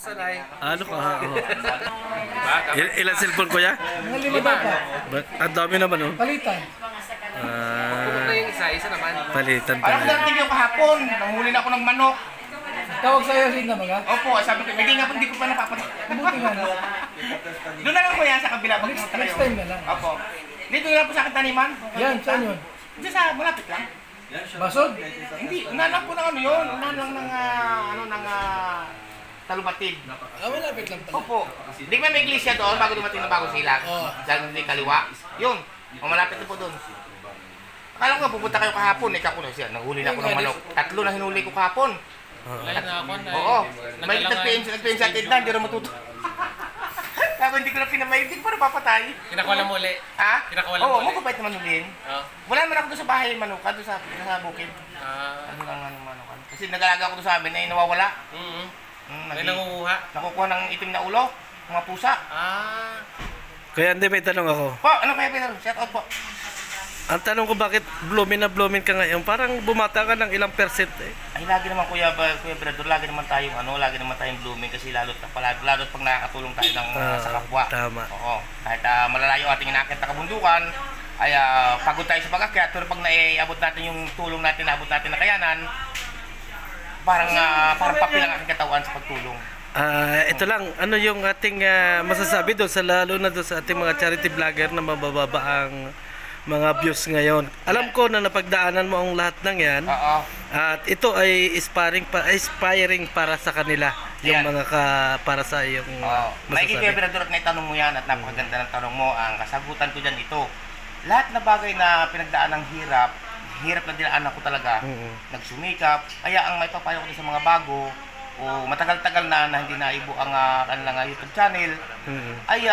Ano ka? Ilan cellphone ko ya? Mga lima pa. Ang dami naman oh. Palitan. Pupunta yung isa naman. Palitan Parang pala. darating yung kahapon, nanghuli na ako ng manok. Tawag sa'yo sin na mga. Opo, sabi ko, hindi nga po, hindi ko pa napapatak. Mabuti nga na. Doon na lang po yan sa kabila. Next time na lang. Opo. Dito na lang po sa akin taniman. Yan, saan yun? Diyan sa malapit lang. Basod? Hindi, unalang po ng ano yun. Unalang ng talubatid. Malapit lang pala. Opo. Hindi ba may iglesia doon bago dumating ng bagong silang? Sa hindi kaliwa. Yun. Malapit na po doon. Akala ko nga pupunta kayo kahapon. Ikaw ko na siya. Nahuli na ako ng manok. 3 na hinuli ko kahapon. Lain na ako na. Oo. May nagpin sa atin na. Hindi rin matuto. Sabi hindi ko na pinamay. Hindi ko pa napapatay. Kinakawala mo ulit. Ha? Kinakawala Oo, mo ulit. magkabait naman ulin. Oo. Wala naman ako doon sa bahay manukan. Doon sa bukid. Ano lang ano manukan. Kasi nag-alaga ako doon sa amin ay nawawala. May nangunguha. Nakukuha ng itim na ulo. Mga pusa. Kaya hindi, may tanong ako. Po, ano kaya Peter? Shout out po. Ang tanong ko, bakit blooming na blooming ka ngayon? Parang bumata ka ng ilang percent eh. Ay, lagi naman Kuya Brador, lagi naman tayong blooming kasi lalo't pag nakakatulong tayo ng sa kapwa. Tama. Oo. Kahit malalayo ating inakit na kabundukan, ay pagod tayo sa pag-akyat, pero pag naiabot natin yung tulong natin, naabot natin na kayanan, parang papel ang aking katawan sa pagtulong. Ito lang, ano yung ating masasabi doon sa lalo na doon sa ating mga charity vlogger na mabababa ang mga views ngayon. Alam ko na napagdaanan mo ang lahat ng yan. Oo. At ito ay inspiring para sa kanila. Yung mga para sa iyong May masasabi. Kuya Brador at naitanong mo yan at napakaganda ng tanong mo. Ang kasagutan ko dyan ito. Lahat na bagay na pinagdaan ng hirap na dinaanan ko talaga. Nagsumikap. Kaya ang may papayo ko sa mga bago o matagal-tagal na hindi naibo ang kanilang YouTube channel, ay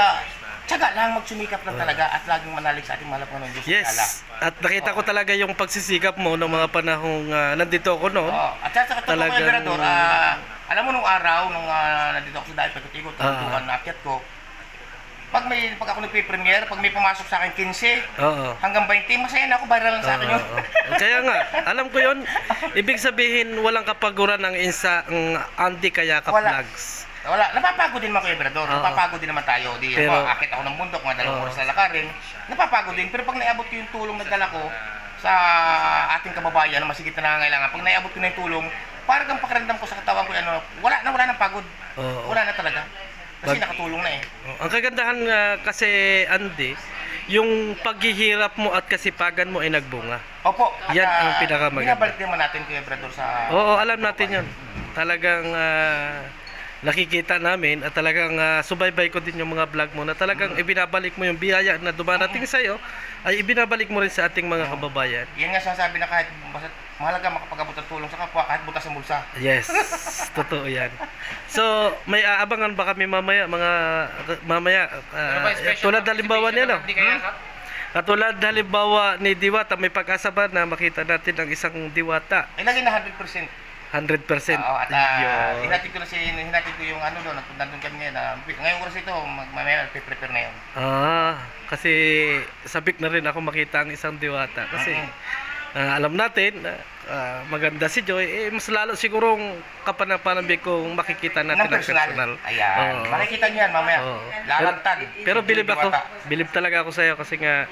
tiyaga lang, magsumikap lang talaga at laging manalig sa ating mahal na Panginoon Diyos. Yes. At nakita ko talaga yung pagsisikap mo ng mga panahong nandito ako noon. At sa totoo Kuya Brador, alam mo nung araw, nung nandito ako sa dahil pagkatigot, naakyat ko, pag ako nagpe-premiere, pag may pumasok sa akin 15 hanggang 20, masaya na ako, viral lang sa akin yun. Kaya nga, alam ko yun. Ibig sabihin, walang kapaguran ang Andy Kayakap Vlogs. Wala, napapagod din mga Kuya Brador, napapagod din naman tayo. Akit ako ng bundok, mga 2 oras na lakarin, napapagod din. Pero pag naiabot ko yung tulong na dala ko sa ating kababayan na masigit na nangangailangan, pag naiabot ko na yung tulong, parang ang pakiramdam ko sa katawan ko, wala na pagod. Wala na talaga. Kasi nakatulong na eh. Ang kagandahan kasi, Andy, yung paghihirap mo at kasipagan mo ay nagbunga. Opo. Yan ang pinakamaganda. Binabalik naman natin Kuya Brador sa... Oo, alam natin yun. Talagang nakikita namin at talagang subaybay ko din yung mga vlog mo na talagang ibinabalik mo yung biyaya na dumarating sa iyo ay ibinabalik mo rin sa ating mga kababayan. Yan nga sinasabi na kahit mahalaga makapag-abot ng tulong sa kapwa kahit butas ng bulsa. Yes, totoo yan. So, may aabangan ba kami mamaya tulad halimbawa niya, no? Katulad halimbawa ni Diwata, may pag-asa ba na makita natin ang isang Diwata? Ay, lagi na 100%. 100%. Oo, at hinatid ko yung doon, nandun kami ngayon. Ngayong oras ito, mamaya prepare na yun. Kasi sabik na rin ako makita ang isang Diwata. Kasi alam natin, maganda si Joy, mas lalo sigurong kapanapanabik kung makikita natin ang personal. Ayan, makikita niyo yan mamaya. Lalantad. Pero bilib talaga ako sa'yo kasi nga,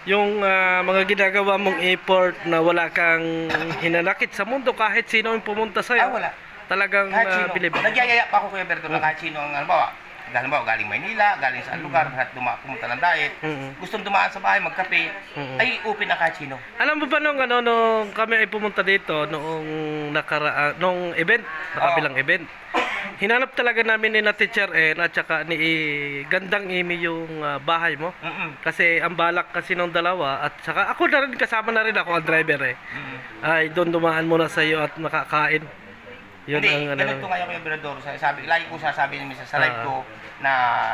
yung mga ginagawa mong effort na wala kang hinanakit sa mundo kahit sino yung pumunta sa'yo. Wala. Talagang bilib. Nagyayaya pa ako Kuya Berto na kahit sino ang halimbawa galing Maynila, galing sa lugar, at pumunta ng diet, gustong dumaan sa bahay, magkape, ay open na kahit sino. Alam mo ba nung kami ay pumunta dito noong nung event, nakabilang event, hinanap talaga namin ni na Teacher at saka ni Gandang Amy yung bahay mo. Kasi ang balak kasi ng dalawa at saka ako na rin, kasama na rin ako ang driver ay doon dumaan muna sa iyo at makakain. Yun Hindi, ang ganito nga yung Kuya Brador. Lagi ko sasabi ni Mrs. sa live ko na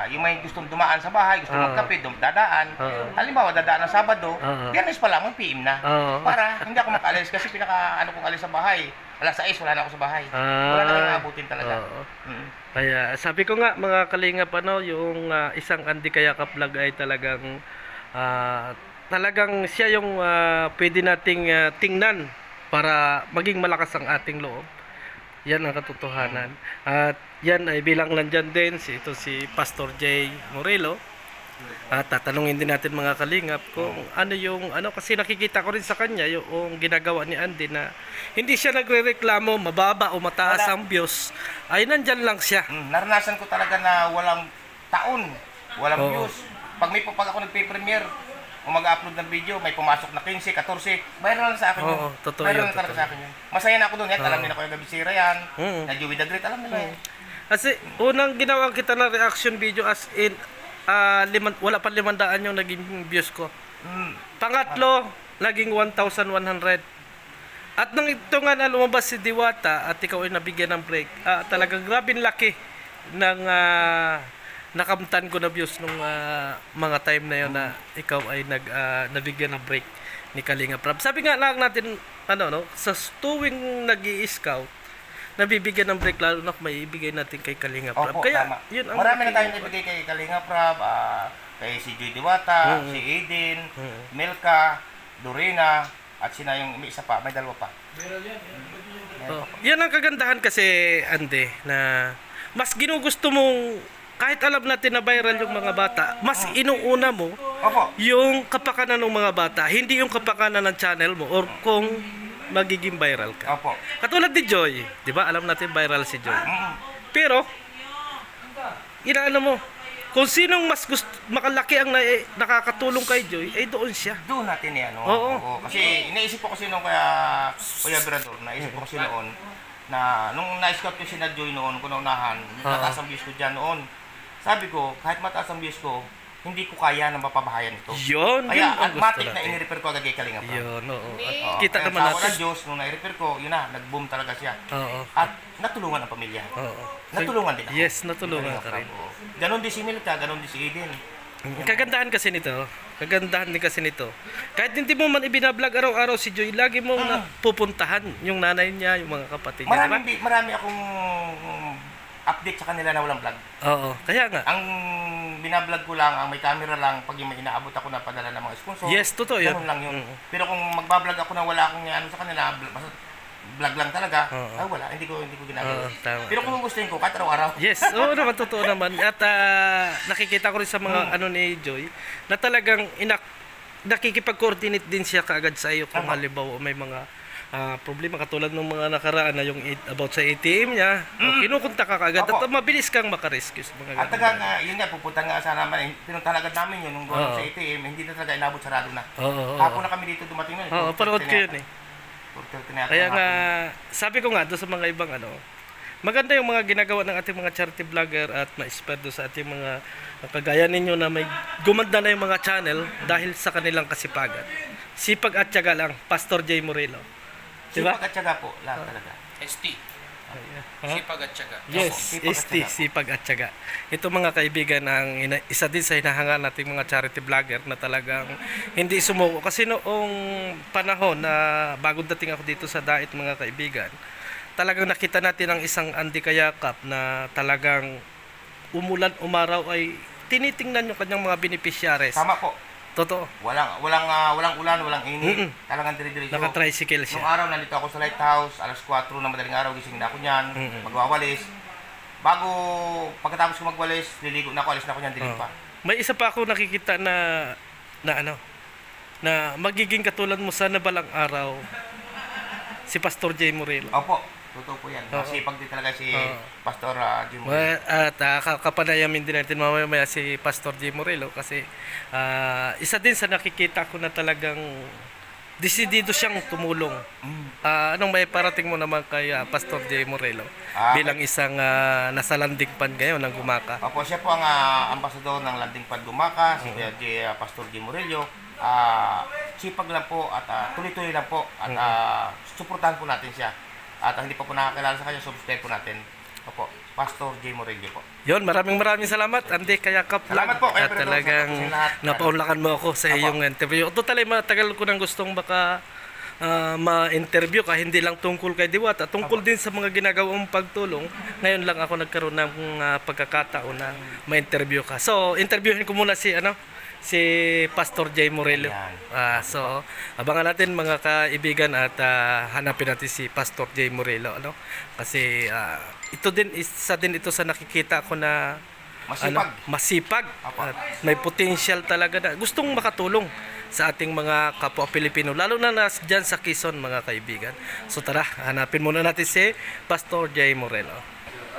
yung may gustong dumaan sa bahay, gustong magkape, dadaan. Halimbawa, dadaan ng Sabado, Biyernes pa lang, PM na. Para hindi ako makaalis kasi kong alis sa bahay. Alas 6, wala na ako sa bahay. Wala na kayong abutin talaga. Kaya sabi ko nga mga kalingap, yung isang Andy Kayakap Vlog ay talagang siya yung pwede nating tingnan para maging malakas ang ating loob. Yan ang katotohanan. At yan ay bilang nandyan din si Pastor J. Morelo. At tatanungin din natin mga kalingap kung ano yung kasi nakikita ko rin sa kanya yung ginagawa ni Andy na hindi siya nagrereklamo mababa o mataas ang views, ay nandyan lang siya. Naranasan ko talaga na walang taon, walang Oo. views. Pag ako nagpe-premiere o mag-upload ng video, may pumasok na 15, 14, viral na sa akin yun. Oo, totoo Viral yun, na talaga totoo. sa akin yun. Masaya na ako doon, Oo. alam nila ko yung Gabisira yan, Oo. na Joey the Great, alam nila yan. Kasi unang ginawa kita na reaction video as in wala pa 500 yung naging views ko. Pangatlo, naging 1,100. At nang ito nga na lumabas si Diwata at ikaw ay nabigyan ng break, talagang grabing laki ng nakamtan ko na views nung mga time na yun na ikaw ay nabigyan ng break ni Kalinga Prab. Sabi nga lang natin, sa tuwing nag-i-scout, nabibigyan ng break lalo na may ibigay natin kay Kalinga Prab. Opo, Kaya, tama. yun ang Marami na tayong ibigay kay Kalinga Prab, kay si Joy Diwata, Mm. si Aiden, Mm. Milka, Dorena, at sina yung may isa pa, may dalawa pa. Yan ang kagandahan kasi, Ande, na mas ginugusto mong, kahit alam natin na viral yung mga bata, mas inuuna mo Opo. yung kapakanan ng mga bata, hindi yung kapakanan ng channel mo or kung magiging viral ka. Opo. Katulad ni Joy, di ba? Alam natin viral si Joy. Pero, inaano mo, kung sinong mas makalaki ang nakakatulong kay Joy, ay doon siya. Doon natin yan. Oo. Kasi iniisip ko kasi nung Kuya Berador, naisip ko kasi noon, na nung na-scout ko si na Joy noon, kung naunahan, mataas ang views ko dyan noon. Sabi ko, kahit mataas ang views ko, hindi ko kaya na mapabahayan ito. Yun Kaya ang gusto automatic na natin. in-repair ko agad kay Kalinga Prab. Yun, oo. Oo. Kita Kaya naman sa awa natin. ng Diyos, nung na-repair ko, yun na, nag-boom talaga siya. Oo. At natulungan ang pamilya. Oo. Natulungan din ako. Yes, natulungan Kalinga ka rin. Prab, oo. Ganon din si Milka, ganon din si Eden. Kagandahan kasi nito, kahit hindi mo man ibinablog araw-araw si Joy, lagi mo na pupuntahan yung nanay niya, yung mga kapatid niya, diba? Marami akong update sa kanila na walang vlog. Oo, kaya nga. Ang binablog ko lang, ang may camera lang, pag yung may inaabot ako na padala ng mga sponsor. Yes, totoo yun. Ganun lang yun. Mm. Pero kung magbablog ako na wala akong ano sa kanila, basta vlog lang talaga, Oo. ay wala, hindi ko ginagawa. Oo, tama. Pero kung gustuhin ko, kahit araw-araw. Yes, oo naman, totoo naman. At nakikita ko rin sa mga ni Joy, na talagang nakikipag-coordinate din siya kaagad sa iyo kung Tama. halimbawa may mga problema katulad ng mga nakaraan na yung about sa ATM niya, kinukunta ka kaagad Opo. at mabilis kang makarescue sa mga At ganun. taga nga, yun nga, pupunta nga sana naman, pinuntahan agad namin yun, nung Oo. sa ATM, hindi na talaga inabot, sarado na. Oo, oo, Hapon na kami dito dumating nun. oo, panood ko yun eh. Kaya nga, sabi ko nga doon sa mga ibang maganda yung mga ginagawa ng ating mga charity vlogger at ma-inspire doon sa ating mga kagaya ninyo na may gumanda na yung mga channel dahil sa kanilang kasipagan. Sipag at tiyaga lang, Pastor J. Morelo. Diba? Sipag at tiyaga po, lahat talaga. ST. Huh? Sipag at syaga. Yes, Sipag at ST, tiyaga. sipag at tiyaga. Ito mga kaibigan, isa din sa hinahangaan nating mga charity vlogger na talagang hindi sumuko. Kasi noong panahon na bagong dating ako dito sa Dait mga kaibigan, talagang nakita natin ang isang Andy Kayakap na talagang umulan umaraw ay tinitingnan yung kanyang mga beneficiaries. Tama po. Totoo. Walang ulan, walang init. Talagang dire-diretso. Naka-tricycle Nung siya. araw nandito ako sa lighthouse, alas 4 ng madaling araw gising na ako niyan, Mm-mm. magwawalis. Pagkatapos ko magwalis, liligo na ako, alis na ako niyan, dilim pa. May isa pa ako nakikita na magiging katulad mo sana balang araw si Pastor J. Morelo. Opo, totoo po yan. Oo. Masipag din talaga si Oo. Pastor Jim. At kapanayamin din natin mamaya si Pastor J. Morelo kasi isa din sa nakikita ko na talagang desidido siyang tumulong. Anong may parating mo naman kay Pastor J. Morelo bilang isang nasa landing pan ngayon ng Gumaka? Opo, siya po ang ambasador ng Landing Pad Gumaka, si Pastor Jim Morello. Sipag lang po at tuloy-tuloy lang po at suportahan po natin siya. At hindi pa po nakakilala sa kanya, subscribe po natin. Opo, Pastor J. Morello po. Yon, maraming salamat, Andy Kayakap. Salamat po, At Pedro. talagang Salamat po sa lahat. napaunlakan mo ako sa Opo. iyong interview. Totally, matagal ko nang gustong baka ma-interview ka, hindi lang tungkol kay Diwata, tungkol din sa mga ginagawang pagtulong. Ngayon lang ako nagkaroon ng pagkakataon na ma-interview ka. So, interviewin ko muna si si Pastor Jay Morelo. Ayan. So abangan natin mga kaibigan at hanapin natin si Pastor Jay Morelo, ano? Kasi ito din isa din ito sa nakikita ko na masipag at may potential talaga na gustong makatulong sa ating mga kapwa Pilipino, lalo na diyan sa Quezon, mga kaibigan. So tara, hanapin muna natin si Pastor Jay Morelo.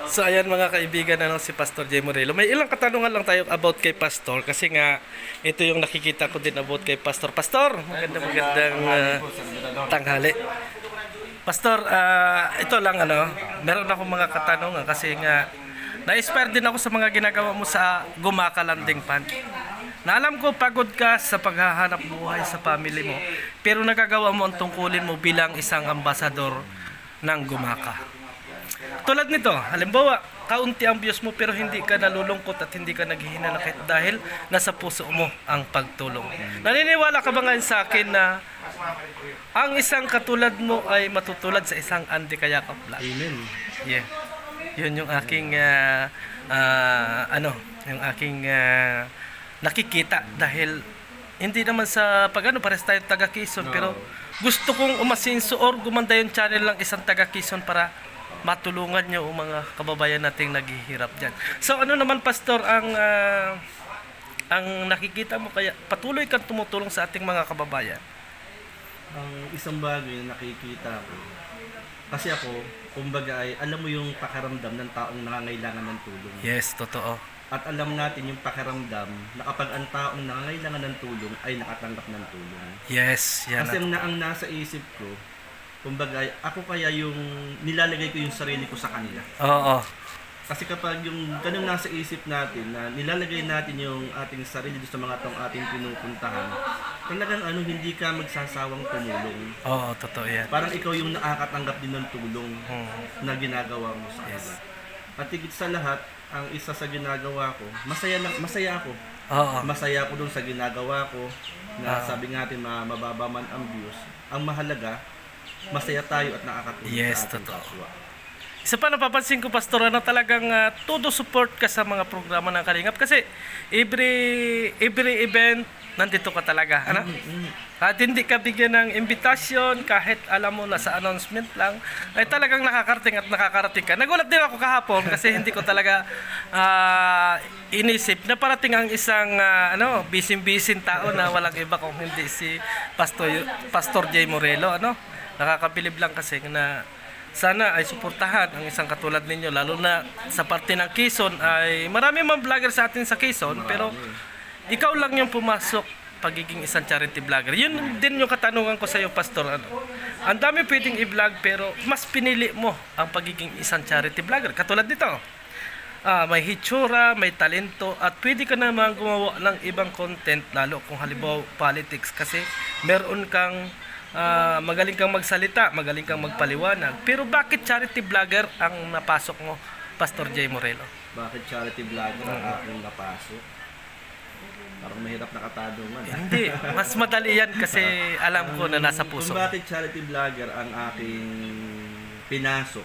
So ayan mga kaibigan, si Pastor Jay Morelo. May ilang katanungan lang tayo about kay Pastor kasi nga ito yung nakikita ko din about kay Pastor. Pastor, magandang tanghali. Pastor, ito lang meron akong mga katanungan kasi nga na-inspire din ako sa mga ginagawa mo sa Gumaka Landing Pond. Na alam ko pagod ka sa paghahanap buhay sa family mo, pero nagagawa mo ang tungkulin mo bilang isang ambasador ng Gumaka. Tulad nito, halimbawa, kaunti ang views mo pero hindi ka nalulungkot at hindi ka naghihinanakit dahil nasa puso mo ang pagtulong. Naniniwala ka ba ngayon sa akin na ang isang katulad mo ay matutulad sa isang Andy Kayakap Vlog? Amen. Yeah. Yun yung aking nakikita dahil hindi naman sa pares tayo taga Quezon, pero gusto kong umasinso or gumanda yung channel lang isang taga Quezon para matulungan nyo ang mga kababayan nating naghihirap dyan. So ano naman Pastor ang nakikita mo kaya patuloy kang tumutulong sa ating mga kababayan? Ang isang bagay na nakikita ko, kasi ako, kumbaga ay alam mo yung pakaramdam ng taong nangangailangan ng tulong. Yes, totoo. At alam natin yung pakiramdam na kapag ang taong nangangailangan ng tulong ay nakatanggap ng tulong. Yes, yan. Kasi ang nasa isip ko, kumbaga ako kaya yung nilalagay ko yung sarili ko sa kanila. Oo. Kasi kapag yung ganun nasa isip natin na nilalagay natin yung ating sarili sa mga taong ating pinupuntahan, talagang hindi ka magsasawang tumulong. Oo, totoo yan. Parang ikaw yung nakakatanggap din ng tulong na ginagawa mo sa kanila. At higit sa lahat, ang isa sa ginagawa ko, masaya ako. Oo. Masaya ako dun sa ginagawa ko na sabi natin mababa man ang views. Ang mahalaga, masaya tayo at nakakatulong Yes, sa ating totoo. kapwa. Isa pa napapansin ko Pastor na talagang todo support ka sa mga programa ng Kalingap kasi every event nandito ka talaga, ano? At hindi ka bigyan ng imbitasyon kahit alam mo na sa announcement lang ay talagang nakakarating ka. Nagulat din ako kahapon kasi hindi ko talaga inisip na parating ang isang busy tao na walang iba kung hindi si Pastor Jay Morelo, Nakakabilib lang kasi na sana ay suportahan ang isang katulad ninyo, lalo na sa parte ng Quezon ay marami man vlogger sa atin sa Quezon, pero ikaw lang yung pumasok pagiging isang charity vlogger. Yun din yung katanungan ko sa iyo Pastor. Ang dami pwedeng i-vlog pero mas pinili mo ang pagiging isang charity vlogger. Katulad nito. May hitsura, may talento at pwede ka naman gumawa ng ibang content lalo kung halimbawa politics kasi meron kang magaling kang magsalita, magaling kang magpaliwanag. Pero bakit charity vlogger ang napasok mo, Pastor Jay Morelo? Bakit charity vlogger ang aking napasok? Parang mahirap na katanungan. Hindi, mas madali yan kasi alam ko na nasa puso. Kung bakit charity vlogger ang aking pinasok,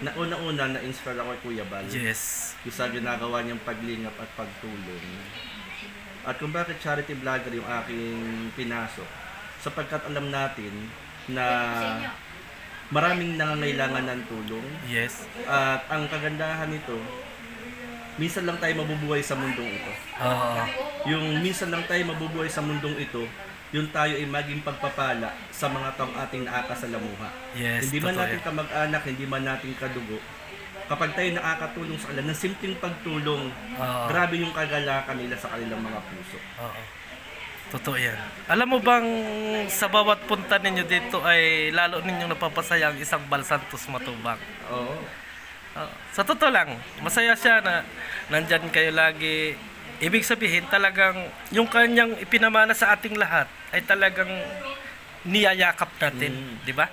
na una-una na-inspire ako kay Kuya Bal. Yes. Isa ginagawa niyang paglingap at pagtulong. At kung bakit charity vlogger yung aking pinasok, sapagkat alam natin na maraming nangangailangan ng tulong. Yes. At ang kagandahan nito, minsan lang tayo mabubuhay sa mundong ito. Yung minsan lang tayo mabubuhay sa mundong ito, yung tayo ay maging pagpapala sa mga taong ating nakakasalamuha. Yes, hindi man totoo natin yan. kamag-anak, hindi man natin kadugo. Kapag tayo nakakatulong sa kanila, ng simpleng pagtulong, grabe yung kagalakan nila sa kanilang mga puso. Totoo yan. Alam mo bang sa bawat punta ninyo dito ay lalo ninyong napapasaya ang isang Balsantos Matubang? Oo. Sa totoo lang, masaya siya na nandyan kayo lagi. Ibig sabihin talagang yung kanyang ipinamana sa ating lahat ay talagang niyayakap natin, di ba?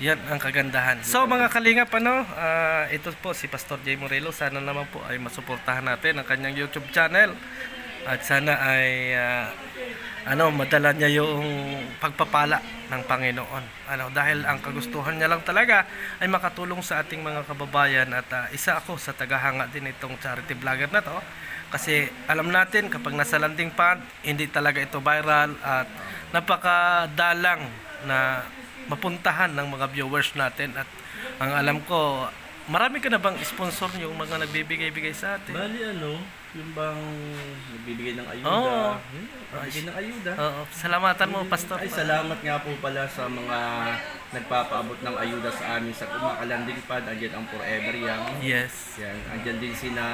Yan ang kagandahan. So mga kalingap, ito po si Pastor Jay Morelo. Sana naman po ay masuportahan natin ang kanyang YouTube channel. At sana ay madala niya yung pagpapala ng Panginoon. Dahil ang kagustuhan niya lang talaga ay makatulong sa ating mga kababayan at isa ako sa tagahanga din itong charity vlogger na to. Kasi alam natin kapag nasa landing pad, hindi talaga ito viral at napakadalang na mapuntahan ng mga viewers natin. At ang alam ko, marami ka na bang sponsor yung mga nagbibigay-bigay sa atin? Bali yung bang nagbibigay ng ayuda. Oo. Nagbibigay ng ayuda. Oo, salamatan mo, Pastor. Ay, salamat nga po pala sa mga nagpapaabot ng ayuda sa amin sa Kumakalanding Pad. Andyan ang Forever Young. Yes. Yan. Andyan din sina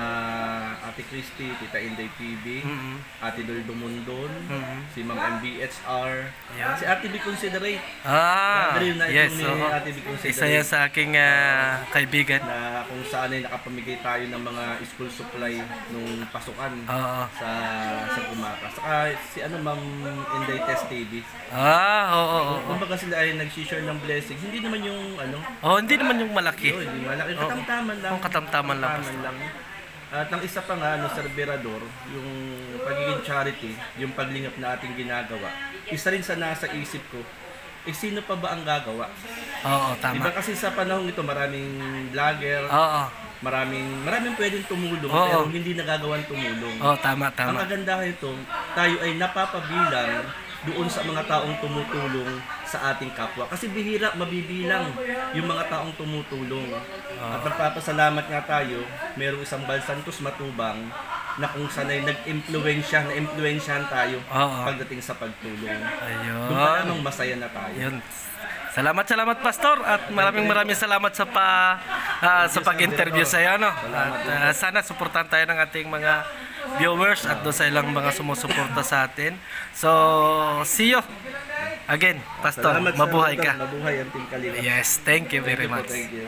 Ate Christy, Tita Inday PB, Ate Dol Dumundon, si Ma'am MBHR, Yeah. si Ate B Considerate. Yes. Yes, Oo. Ate B Considerate. Isa yan sa aking kaibigan. Na kung saan ay nakapamigay tayo ng mga school supply nung pasukan Oo. sa Kumaka. Saka si Ma'am Inday Test TV. Oo. Kumbaga sila ay nag-share ng blessings. Hindi naman yung Hindi naman yung malaki. hindi malaki. Katamtaman lang. Katamtaman lang. Lang. At ang isa pa nga, Sir Berador, yung pagiging charity, yung paglingap na ating ginagawa, isa rin sa nasa isip ko, sino pa ba ang gagawa? Oo, tama. Diba kasi sa panahon ito, maraming vlogger, Oo. maraming pwedeng tumulong, Oo. pero hindi nagagawan tumulong. Oo, tama. Ang kagandahan ito, tayo ay napapabilang doon sa mga taong tumutulong sa ating kapwa. Kasi bihira mabibilang yung mga taong tumutulong. At nagpapasalamat nga tayo, merong isang Balsantos Matubang na kung sanay na-impluensyahan tayo pagdating sa pagtulong. Ayun. Doon pa namang masaya na tayo. Yun. Salamat Pastor at maraming salamat sa pag-interview sa iyo At sana suportahan tayo ng ating mga viewers at doon sa ilang mga sumusuporta sa atin. So, see you again, Pastor. Salamat, Mabuhay ka. Mabuhay ang Team Kalingap. Yes, thank you very much. Thank you.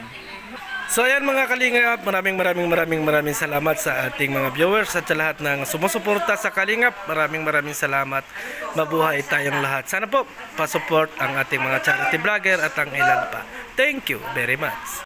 So ayan mga Kalingap, maraming salamat sa ating mga viewers at sa lahat ng sumusuporta sa Kalingap. Maraming salamat. Mabuhay tayong lahat. Sana po pa-support ang ating mga charity vlogger at ang ilan pa. Thank you very much.